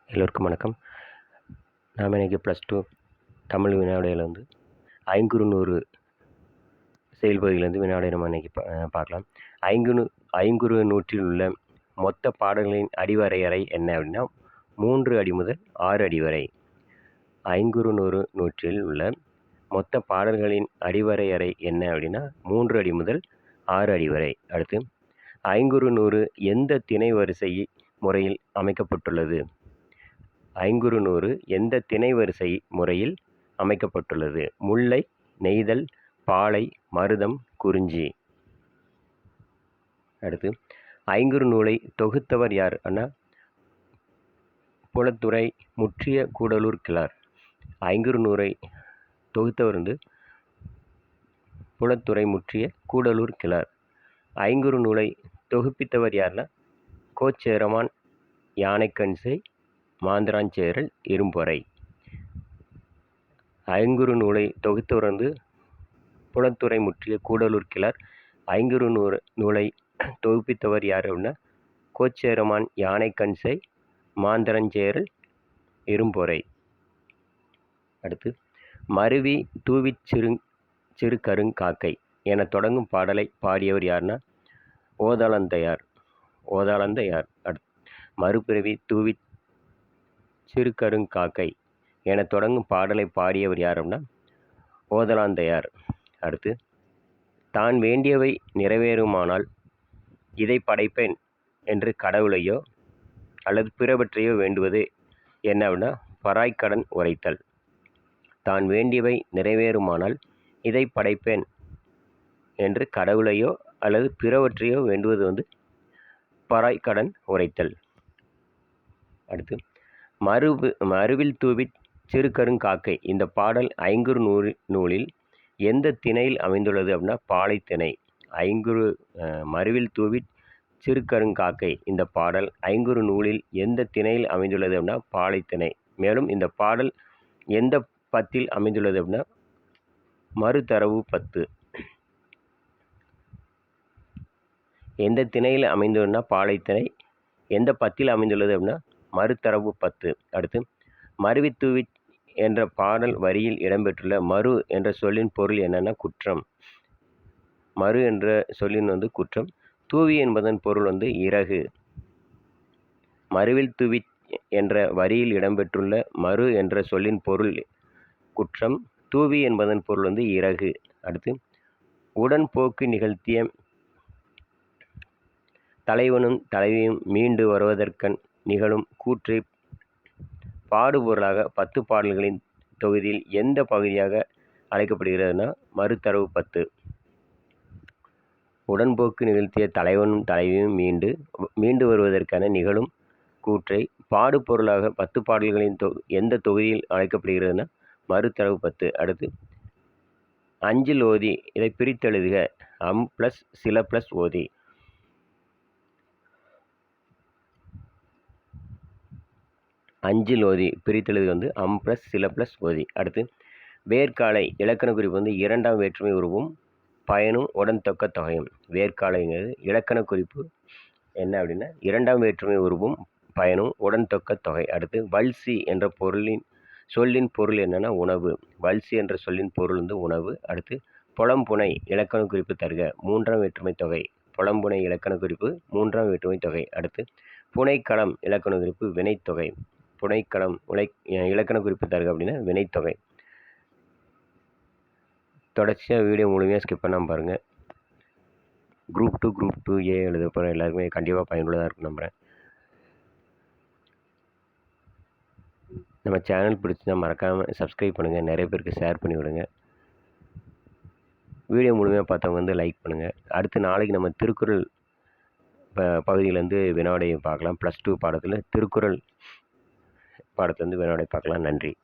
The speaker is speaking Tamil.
எல்லோருக்கும் வணக்கம். நாம் இன்றைக்கி +2 தமிழ் வினாவிடையில் ஐங்குறு செயல்பகுதியிலேருந்து வினாவிடை நம்ம இன்றைக்கி பார்க்கலாம். ஐங்குறு நூற்றில் உள்ள மொத்த பாடல்களின் அடிவரையறை என்ன அப்படின்னா 3 அடி முதல் 6 அடி வரை. ஐங்குறு நூற்றில் உள்ள மொத்த பாடல்களின் அடிவரையறை என்ன அப்படின்னா 3 அடி முதல் 6 அடி வரை. அடுத்து ஐங்குறு எந்த திணை வரிசை முறையில் அமைக்கப்பட்டுள்ளது? ஐங்குறு எந்த திணை வரிசை முறையில் அமைக்கப்பட்டுள்ளது? முல்லை, நெய்தல், பாலை, மருதம், குறிஞ்சி. அடுத்து ஐங்குறு நூலை தொகுத்தவர் யார் அண்ணா? புலத்துறை முற்றிய கூடலூர் கிழார். ஐங்குறு நூலை தொகுத்தவர் புலத்துறை முற்றிய கூடலூர் கிழார். ஐங்குறு நூலை தொகுப்பித்தவர் யார்னா? கோச்சேரமான், யானைக்கண்சை, மாந்தராஞ்சேரல், இரும்பொறை. ஐங்குறு நூலை தொகுத்தவர் புலத்துறை முற்றிய கூடலூர் கிழார். ஐங்குறு நூலை தொகுப்பித்தவர் யார் அப்படின்னா? கோச்சேரமான், யானைக்கண்சை, மாந்தரஞ்சேரல், இரும்பொறை. அடுத்து மருவி தூவிச் சிறு கருங்காக்கை என தொடங்கும் பாடலை பாடியவர் யார்னா? ஓதாளந்தையார். அடுத்து மறுபிறவி தூவிச் சிறு கருங்காக்கை என தொடங்கும் பாடலை பாடியவர் யார் அப்படின்னா? ஓதலாந்தையார். அடுத்து தான் வேண்டியவை நிறைவேறுமானால் இதை படைப்பேன் என்று கடவுளையோ அல்லது பிறவற்றையோ வேண்டுவது என்ன அப்படின்னா? பராய்க்கடன் உரைத்தல். தான் வேண்டியவை நிறைவேறுமானால் இதை படைப்பேன் என்று கடவுளையோ அல்லது பிறவற்றையோ வேண்டுவது பராய்க்கடன் உரைத்தல். அடுத்து மருவில் தூவிச் சிறு கருங்காக்கை இந்த பாடல் ஐங்குறு நூலில் எந்த திணையில் அமைந்துள்ளது அப்படின்னா? பாலை திணை. மருவில் தூவிச் சிறு கருங்காக்கை இந்த பாடல் ஐங்குறு நூலில் எந்த திணையில் அமைந்துள்ளது அப்படின்னா? பாலை திணை. மேலும் இந்த பாடல் எந்த பத்தில் அமைந்துள்ளது அப்படின்னா? மறுதரவு 10. எந்த திணையில் அமைந்துள்ளதுன்னா பாலை திணை. எந்த பத்தில் அமைந்துள்ளது அப்படின்னா? மறுதரவு 10. அடுத்து மருவித்தூவி என்ற பாடல் வரியில் இடம்பெற்றுள்ள மறு என்ற சொல்லின் பொருள் என்னென்னா? குற்றம். மறு என்ற சொல்லின் குற்றம். தூவி என்பதன் பொருள் இறகு. மருவில் தூவி என்ற வரியில் இடம்பெற்றுள்ள மறு என்ற சொல்லின் பொருள் குற்றம். தூவி என்பதன் பொருள் இறகு. அடுத்து உடன்போக்கு நிகழ்த்திய தலைவனும் தலைவியும் மீண்டு வருவதற்கண் நிகழும் கூற்றை பாடுபொருளாக 10 பாடல்களின் தொகுதியில் எந்த பகுதியாக அழைக்கப்படுகிறதுனா? மறுதரவு 10. உடன்போக்கு நிகழ்த்திய தலைவனும் தலைவியும் மீண்டு வருவதற்கான நிகழும் கூற்றை பாடுபொருளாக 10 பாடல்களின் எந்த தொகுதியில் அழைக்கப்படுகிறதுனா? மறுதரவு 10. அடுத்து அஞ்சில் ஓதி இதை பிரித்தெழுதுக. அம் ப்ளஸ் சில ப்ளஸ் ஓதி. அஞ்சில் ஓதி பிரித்தெழுது அம் ப்ளஸ் சில ப்ளஸ் ஓதி. அடுத்து வேர்க்காலை இலக்கண குறிப்பு 2ஆம் வேற்றுமை உருவும் பயனும் உடன் தொக்க தொகையும். வேர்க்காலைங்கிறது இலக்கண குறிப்பு என்ன அப்படின்னா? 2ஆம் வேற்றுமை உருவும் பயனும் உடன் தொக்க தொகை. அடுத்து வல்சி என்ற சொல்லின் பொருள் என்னன்னா? உணவு. வல்சி என்ற சொல்லின் பொருள் உணவு. அடுத்து புலம்புனை இலக்கண குறிப்பு தருக. 3ஆம் வேற்றுமை தொகை. புலம்புனை இலக்கண குறிப்பு 3ஆம் வேற்றுமை தொகை. அடுத்து புனைக்களம் இலக்கண குறிப்பு வினைத்தொகை. புனைக்களம் இலக்கண குறிப்பு தருக அப்படின்னா வினைத்தொகை. தொடர்ச்சியாக வீடியோ முழுமையாக ஸ்கிப் பண்ணாமல் பாருங்கள். குரூப் 2A எழுத போகிற எல்லாருக்குமே கண்டிப்பாக பயனுள்ளதாக இருக்கும் நம்புகிறேன். நம்ம சேனல் பிடிச்சினா மறக்காமல் சப்ஸ்கிரைப் பண்ணுங்கள். நிறைய பேருக்கு ஷேர் பண்ணி விடுங்க. வீடியோ முழுமையாக பார்த்தவங்க லைக் பண்ணுங்கள். அடுத்து நாளைக்கு நம்ம திருக்குறள் பகுதியிலேருந்து வினாவிடையை பார்க்கலாம். +2 பாடத்தில் திருக்குறள் பாடத்துலேருந்து வினாவிடை பார்க்கலாம். நன்றி.